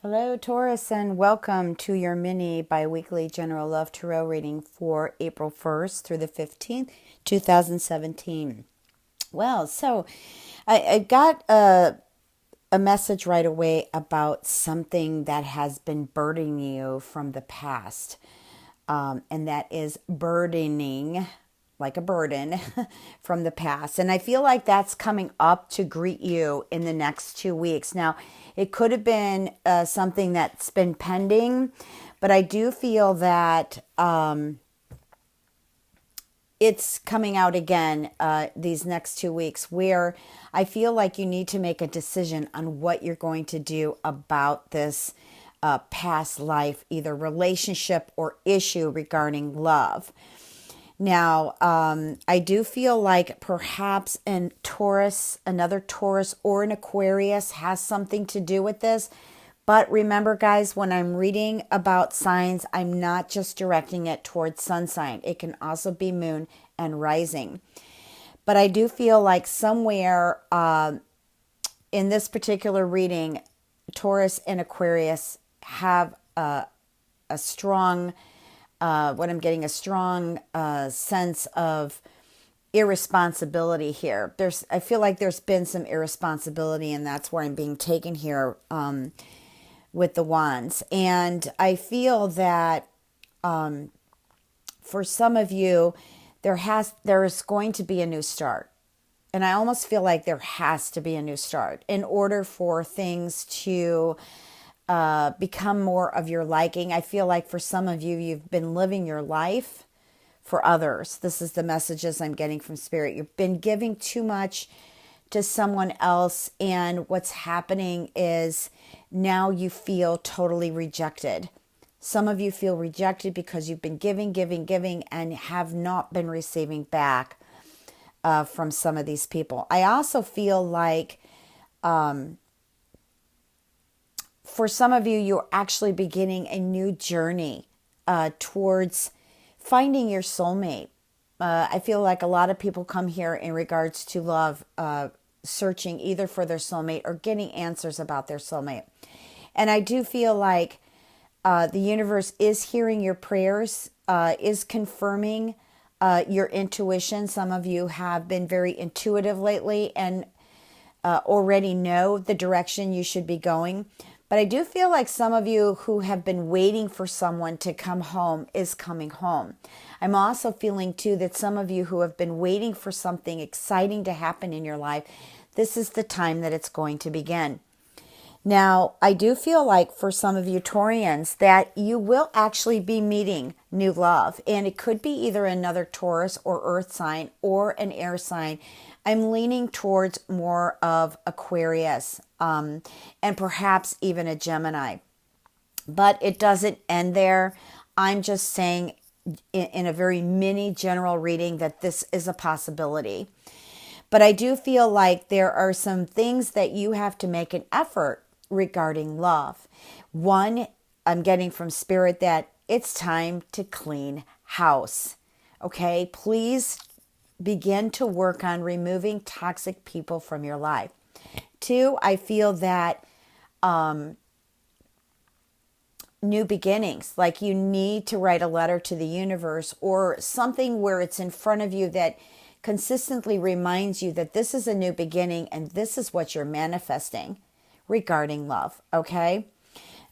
Hello, Taurus, and welcome to your mini biweekly general love tarot reading for April 1st through the 15th, 2017. Well, so I got a message right away about something that has been burdening you from the past, and that is burdening like a burden from the past. And I feel like that's coming up to greet you in the next 2 weeks. Now, it could have been something that's been pending, but I do feel that it's coming out again these next 2 weeks, where I feel like you need to make a decision on what you're going to do about this past life, either relationship or issue regarding love. Now, I do feel like perhaps another Taurus or an Aquarius has something to do with this. But remember, guys, when I'm reading about signs, I'm not just directing it towards sun sign. It can also be moon and rising. But I do feel like somewhere in this particular reading, Taurus and Aquarius have a strong what I'm getting, a strong sense of irresponsibility here. I feel like there's been some irresponsibility, and that's where I'm being taken here with the wands. And I feel that for some of you, there is going to be a new start. And I almost feel like there has to be a new start in order for things to become more of your liking. I feel like for some of you, you've been living your life for others. This is the messages I'm getting from Spirit. You've been giving too much to someone else, and what's happening is now you feel totally rejected. Some of you feel rejected because you've been giving, and have not been receiving back from some of these people. I also feel like for some of you, you're actually beginning a new journey towards finding your soulmate. I feel like a lot of people come here in regards to love, searching either for their soulmate or getting answers about their soulmate. And I do feel like the universe is hearing your prayers, is confirming your intuition. Some of you have been very intuitive lately and already know the direction you should be going. But I do feel like some of you who have been waiting for someone to come home is coming home. I'm also feeling too that some of you who have been waiting for something exciting to happen in your life, this is the time that it's going to begin. Now, I do feel like for some of you Taurians that you will actually be meeting new love. And it could be either another Taurus or Earth sign or an air sign. I'm leaning towards more of Aquarius and perhaps even a Gemini. But it doesn't end there. I'm just saying in a very mini general reading that this is a possibility. But I do feel like there are some things that you have to make an effort regarding love. One, I'm getting from Spirit that it's time to clean house. Okay, please begin to work on removing toxic people from your life. Two, I feel that new beginnings, like you need to write a letter to the universe or something where it's in front of you that consistently reminds you that this is a new beginning and this is what you're manifesting regarding love. Okay.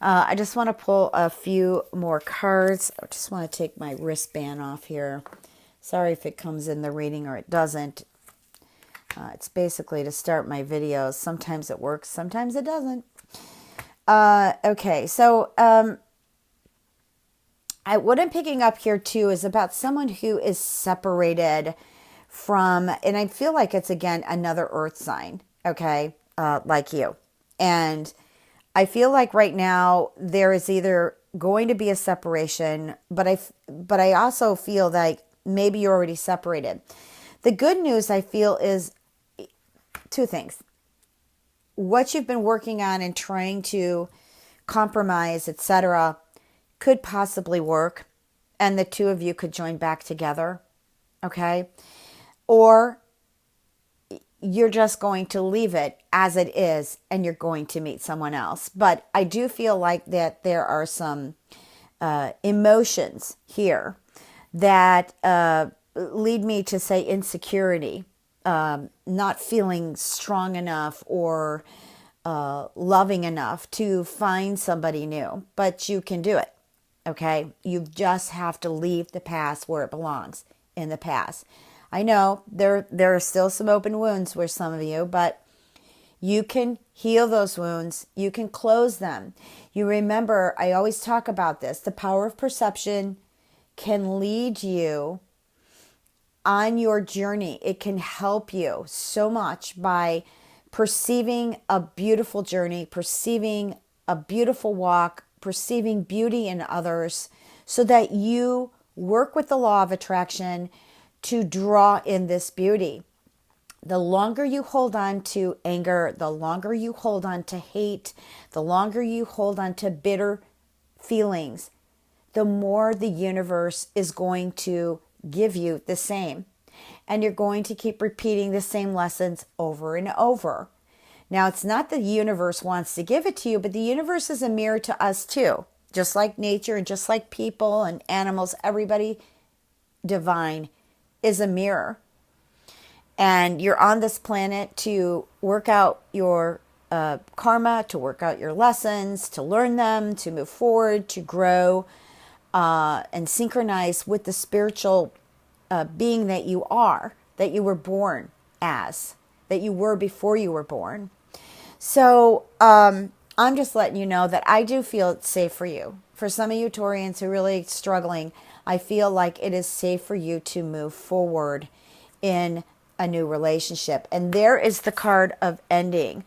I just want to pull a few more cards. I just want to take my wristband off here. Sorry if it comes in the reading or it doesn't. It's basically to start my videos. Sometimes it works, sometimes it doesn't. Okay, so what I'm picking up here too is about someone who is separated from, and I feel like it's again another earth sign, okay, like you. And I feel like right now there is either going to be a separation, but I also feel like maybe you're already separated. The good news I feel is two things. What you've been working on and trying to compromise, etc., could possibly work, and the two of you could join back together, okay? Or you're just going to leave it as it is, and you're going to meet someone else. But I do feel like that there are some emotions here that lead me to say insecurity, not feeling strong enough or loving enough to find somebody new. But you can do it, okay? You just have to leave the past where it belongs, in the past. I know there are still some open wounds with some of you, but you can heal those wounds. You can close them. You remember, I always talk about this. The power of perception can lead you on your journey. It can help you so much by perceiving a beautiful journey, perceiving a beautiful walk, perceiving beauty in others, so that you work with the law of attraction to draw in this beauty. The longer you hold on to anger, the longer you hold on to hate, the longer you hold on to bitter feelings, the more the universe is going to give you the same. And you're going to keep repeating the same lessons over and over. Now, it's not the universe wants to give it to you, but the universe is a mirror to us too. Just like nature and just like people and animals, everybody divine is a mirror. And you're on this planet to work out your karma, to work out your lessons, to learn them, to move forward, to grow, and synchronize with the spiritual being that you are, that you were born as, that you were before you were born. So I'm just letting you know that I do feel it's safe for you. For some of you Taurians who are really struggling, I feel like it is safe for you to move forward in a new relationship. And there is the card of ending,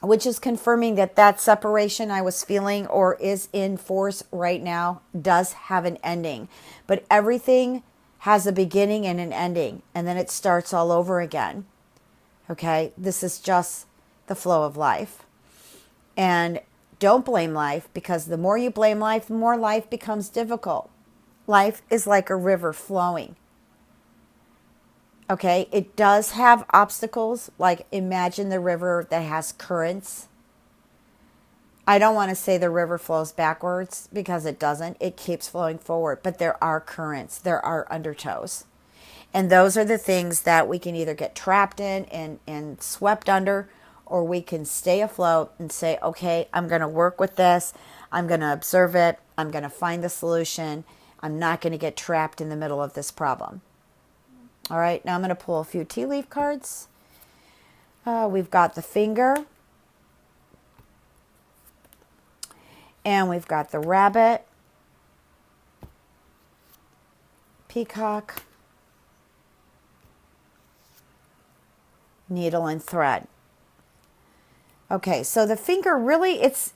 which is confirming that that separation I was feeling or is in force right now does have an ending. But everything has a beginning and an ending, and then it starts all over again. Okay? This is just the flow of life. And don't blame life, because the more you blame life, the more life becomes difficult. Life is like a river flowing. Okay, it does have obstacles, like imagine the river that has currents. I don't want to say the river flows backwards, because it doesn't. It keeps flowing forward, but there are currents, there are undertows. And those are the things that we can either get trapped in and swept under, or we can stay afloat and say, okay, I'm going to work with this. I'm going to observe it. I'm going to find the solution. I'm not going to get trapped in the middle of this problem. All right, now I'm going to pull a few tea leaf cards. We've got the finger. And we've got the rabbit. Peacock. Needle and thread. Okay, so the finger really, it's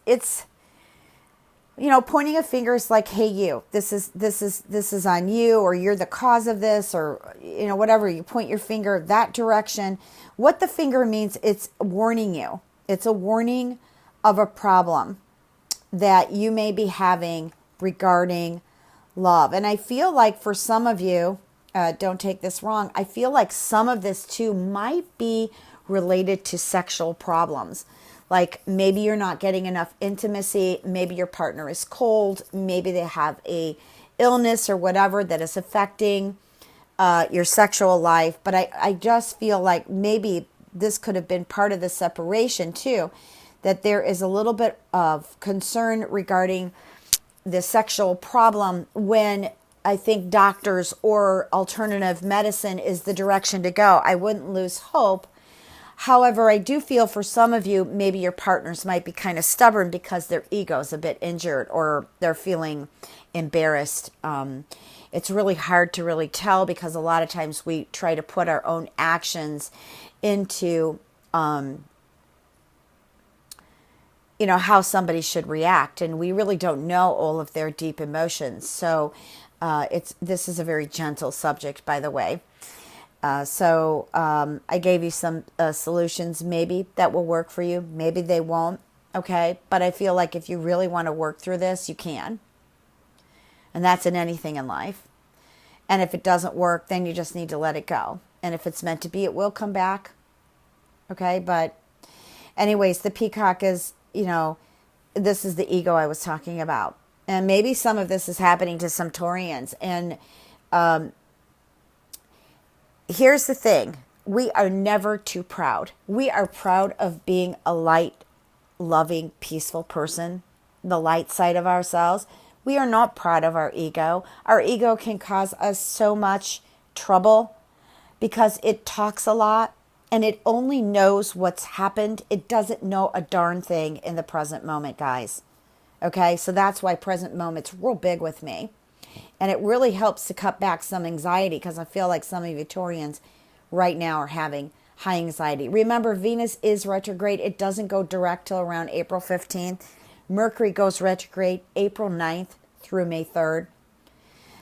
you know, pointing a finger is like, hey, you, this is on you, or you're the cause of this, or, you know, whatever. You point your finger that direction. What the finger means, it's warning you. It's a warning of a problem that you may be having regarding love. And I feel like for some of you, don't take this wrong, I feel like some of this too might be related to sexual problems. Like maybe you're not getting enough intimacy, maybe your partner is cold, maybe they have a illness or whatever that is affecting your sexual life. But I just feel like maybe this could have been part of the separation too, that there is a little bit of concern regarding the sexual problem, when I think doctors or alternative medicine is the direction to go. I wouldn't lose hope. However, I do feel for some of you, maybe your partners might be kind of stubborn because their ego's a bit injured, or they're feeling embarrassed. It's really hard to really tell, because a lot of times we try to put our own actions into, you know, how somebody should react. And we really don't know all of their deep emotions. So this is a very gentle subject, by the way. So I gave you some solutions maybe that will work for you. Maybe they won't. Okay. But I feel like if you really want to work through this, you can. And that's in anything in life. And if it doesn't work, then you just need to let it go. And if it's meant to be, it will come back. Okay, but anyways, the peacock is, this is the ego I was talking about. And maybe some of this is happening to some Taurians. And here's the thing. We are never too proud. We are proud of being a light, loving, peaceful person, the light side of ourselves. We are not proud of our ego. Our ego can cause us so much trouble because it talks a lot and it only knows what's happened. It doesn't know a darn thing in the present moment, guys. Okay, so that's why present moment's real big with me. And it really helps to cut back some anxiety because I feel like some of you Taurians right now are having high anxiety. Remember, Venus is retrograde. It doesn't go direct till around April 15th. Mercury goes retrograde April 9th through May 3rd.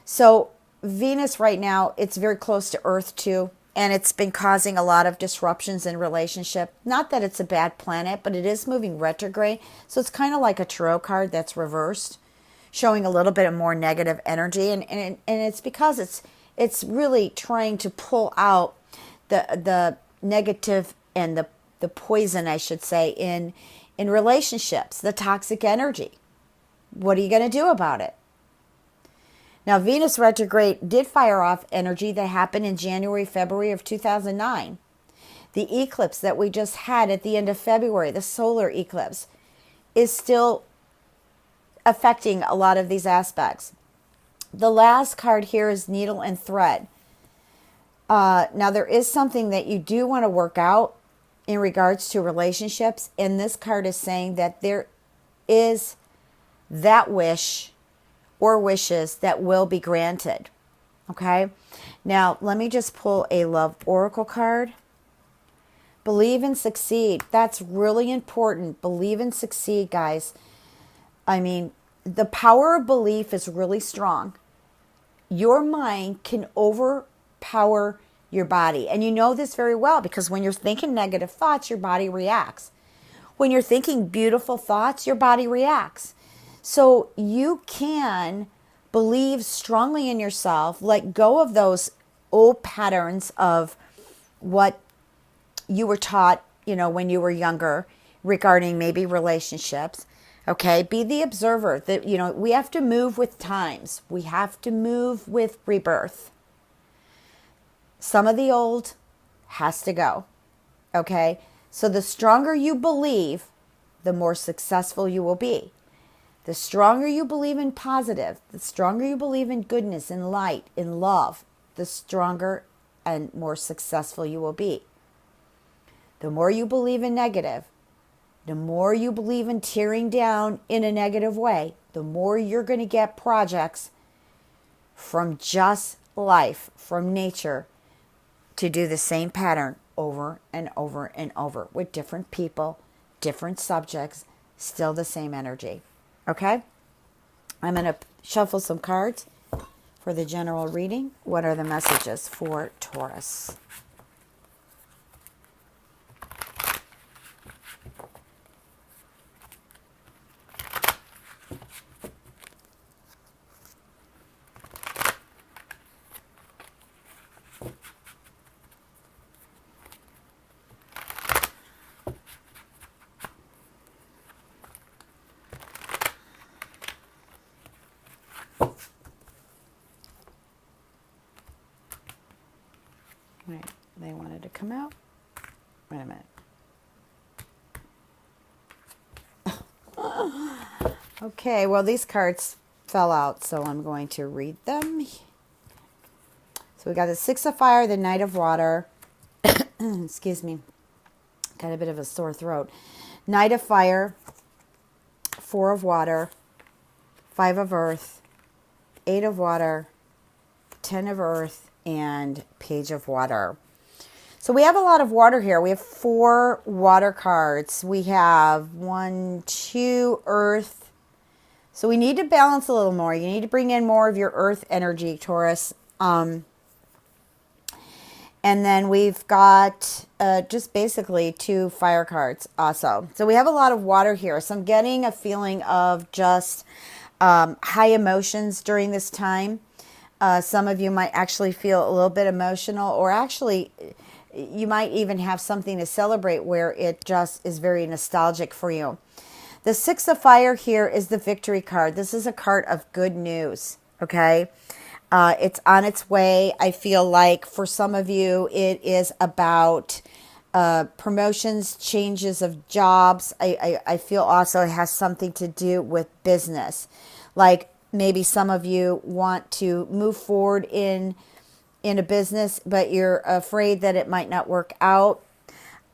So Venus right now, it's very close to Earth too. And it's been causing a lot of disruptions in relationship. Not that it's a bad planet, but it is moving retrograde. So it's kind of like a tarot card that's reversed, showing a little bit of more negative energy. And it's because it's really trying to pull out the negative and the poison, I should say, in relationships, the toxic energy. What are you going to do about it? Now, Venus retrograde did fire off energy that happened in January, February of 2009. The eclipse that we just had at the end of February, the solar eclipse, is still affecting a lot of these aspects. The last card here is needle and thread. Now, there is something that you do want to work out in regards to relationships. And this card is saying that there is that wish or wishes that will be granted. Okay. Now, let me just pull a love oracle card. Believe and succeed. That's really important. Believe and succeed, guys. I mean, the power of belief is really strong. Your mind can overpower your body. And you know this very well because when you're thinking negative thoughts, your body reacts. When you're thinking beautiful thoughts, your body reacts. So you can believe strongly in yourself, let go of those old patterns of what you were taught, when you were younger regarding maybe relationships. Okay, be the observer that, we have to move with times. We have to move with rebirth. Some of the old has to go. Okay, so the stronger you believe, the more successful you will be. The stronger you believe in positive, the stronger you believe in goodness, in light, in love, the stronger and more successful you will be. The more you believe in negative, the more you believe in tearing down in a negative way, the more you're going to get projects from just life, from nature, to do the same pattern over and over and over with different people, different subjects, still the same energy. Okay? I'm going to shuffle some cards for the general reading. What are the messages for Taurus? Right, they wanted to come out. Wait a minute. Okay, well, these cards fell out, so I'm going to read them. So we got the Six of Fire, the Knight of Water. Excuse me. Got a bit of a sore throat. Knight of Fire, Four of Water, Five of Earth, Eight of Water, 10 of Earth, and Page of Water. So we have a lot of water here. We have 4 water cards. We have 1, 2 earth. So we need to balance a little more. You need to bring in more of your earth energy, Taurus. And then we've got just basically 2 fire cards also. So we have a lot of water here. So I'm getting a feeling of just high emotions during this time. Some of you might actually feel a little bit emotional, or actually You might even have something to celebrate where it just is very nostalgic for you. The Six of Fire here is the Victory card. This is a card of good news, okay? It's on its way. I feel like for some of you, it is about promotions, changes of jobs. I feel also it has something to do with business. Like maybe some of you want to move forward in a business, but you're afraid that it might not work out.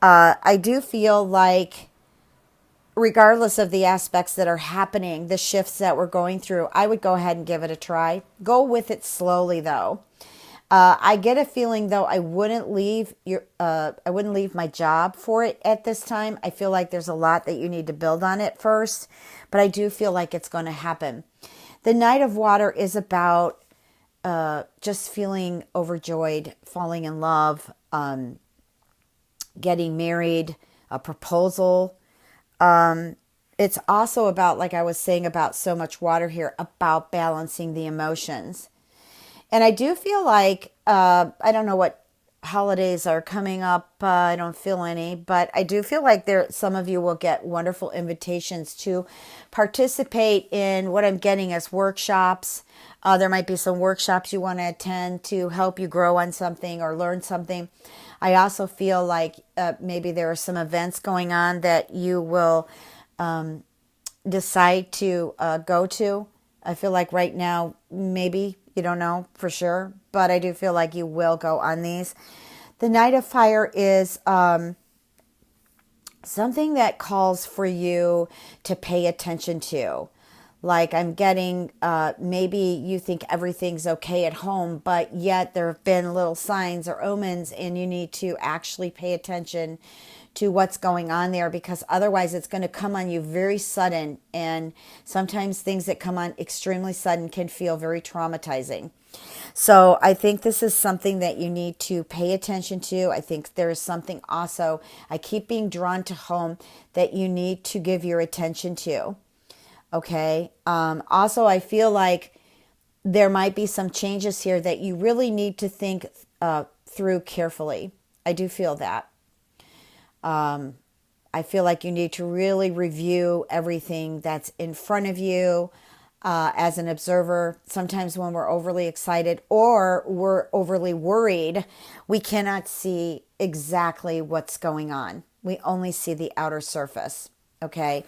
I do feel like regardless of the aspects that are happening, the shifts that we're going through, I would go ahead and give it a try. Go with it slowly though. I get a feeling though I wouldn't leave my job for it at this time. I feel like there's a lot that you need to build on it first, but I do feel like it's going to happen. The Knight of Water is about just feeling overjoyed, falling in love, getting married, a proposal. It's also about, like I was saying about so much water here, about balancing the emotions. And I do feel like, I don't know what holidays are coming up. I don't feel any, but I do feel like some of you will get wonderful invitations to participate in what I'm getting as workshops. There might be some workshops you want to attend to help you grow on something or learn something. I also feel like maybe there are some events going on that you will decide to go to. I feel like right now, maybe, you don't know for sure, but I do feel like you will go on these. The Knight of Fire is something that calls for you to pay attention to. Like I'm getting, maybe you think everything's okay at home, but yet there have been little signs or omens and you need to actually pay attention to what's going on there, because otherwise it's going to come on you very sudden. And sometimes things that come on extremely sudden can feel very traumatizing. So I think this is something that you need to pay attention to. I think there is something also, I keep being drawn to home, that you need to give your attention to. Okay. Also, I feel like there might be some changes here that you really need to think through carefully. I do feel that. I feel like you need to really review everything that's in front of you as an observer. Sometimes when we're overly excited or we're overly worried, we cannot see exactly what's going on. We only see the outer surface. Okay.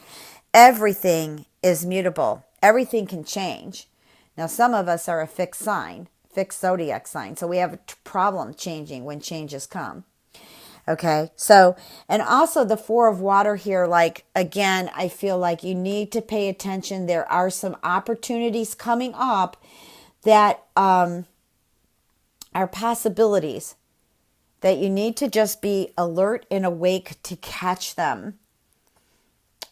Everything is mutable. Everything can change. Now, some of us are a fixed sign, fixed zodiac sign. So we have a problem changing when changes come. Okay. So, and also the Four of Water here, like, again, I feel like you need to pay attention. There are some opportunities coming up that are possibilities that you need to just be alert and awake to catch them.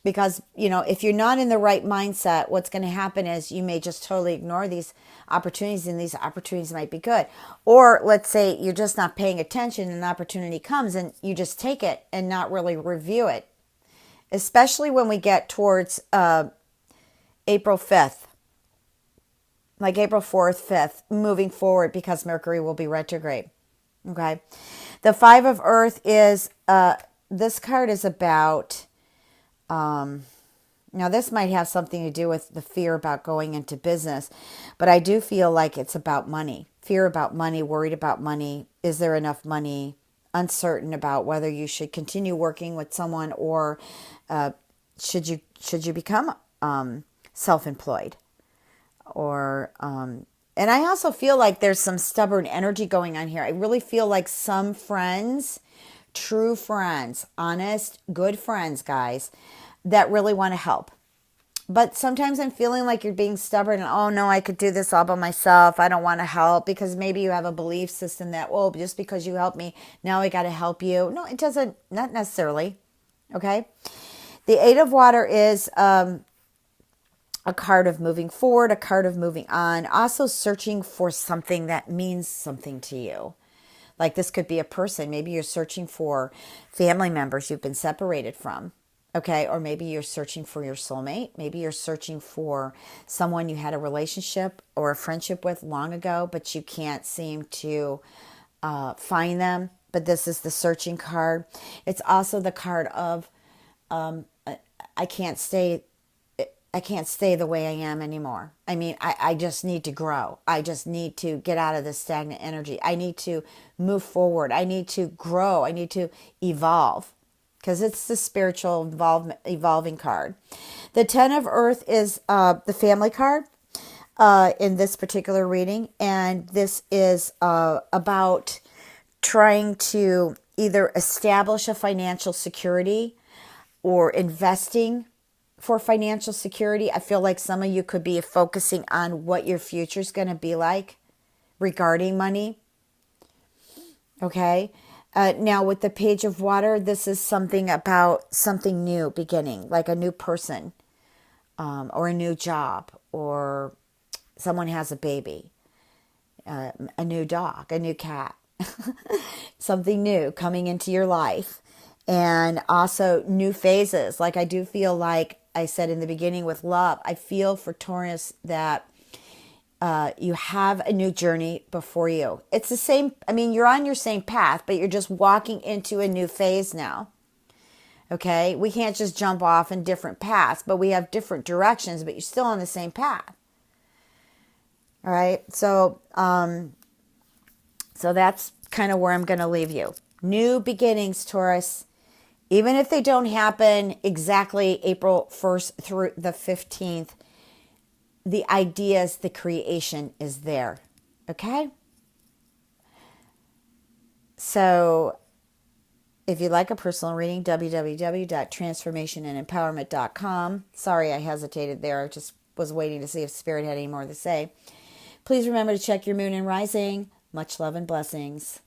Because, if you're not in the right mindset, what's going to happen is you may just totally ignore these opportunities, and these opportunities might be good. Or let's say you're just not paying attention and an opportunity comes and you just take it and not really review it. Especially when we get towards April 5th, like April 4th, 5th, moving forward, because Mercury will be retrograde. Okay. The Five of Earth is, this card is about... now this might have something to do with the fear about going into business, but I do feel like it's about money. Fear about money, worried about money. Is there enough money? Uncertain about whether you should continue working with someone or should you become self-employed? Or and I also feel like there's some stubborn energy going on here. I really feel like some friends, true friends, honest, good friends, guys, that really want to help. But sometimes I'm feeling like you're being stubborn and, oh no, I could do this all by myself. I don't want to help, because maybe you have a belief system that, oh, just because you help me, now I got to help you. No, it doesn't, not necessarily. Okay. The Eight of Water is a card of moving forward, a card of moving on, also searching for something that means something to you. Like this could be a person. Maybe you're searching for family members you've been separated from. Okay. Or maybe you're searching for your soulmate. Maybe you're searching for someone you had a relationship or a friendship with long ago, but you can't seem to find them. but this is the searching card. It's also the card of I can't stay I can't stay the way I am anymore. I mean, I just need to grow. I just need to get out of this stagnant energy. I need to move forward. I need to grow. I need to evolve, because it's the spiritual evolving card. The Ten of Earth is the family card in this particular reading. And this is about trying to either establish a financial security or investing for financial security. I feel like some of you could be focusing on what your future is going to be like regarding money. Okay. Now with the Page of Water, this is something about something new beginning, like a new person, or a new job, or someone has a baby, a new dog, a new cat, something new coming into your life. And also new phases. Like I do feel like I said in the beginning with love, I feel for Taurus that you have a new journey before you. It's the same. I mean, you're on your same path, but you're just walking into a new phase now. Okay. We can't just jump off in different paths, but we have different directions, but you're still on the same path. All right. So that's kind of where I'm going to leave you. New beginnings, Taurus. Even if they don't happen exactly April 1st through the 15th, the ideas, the creation is there. Okay? So if you'd like a personal reading, www.transformationandempowerment.com. Sorry, I hesitated there. I just was waiting to see if Spirit had any more to say. Please remember to check your moon and rising. Much love and blessings.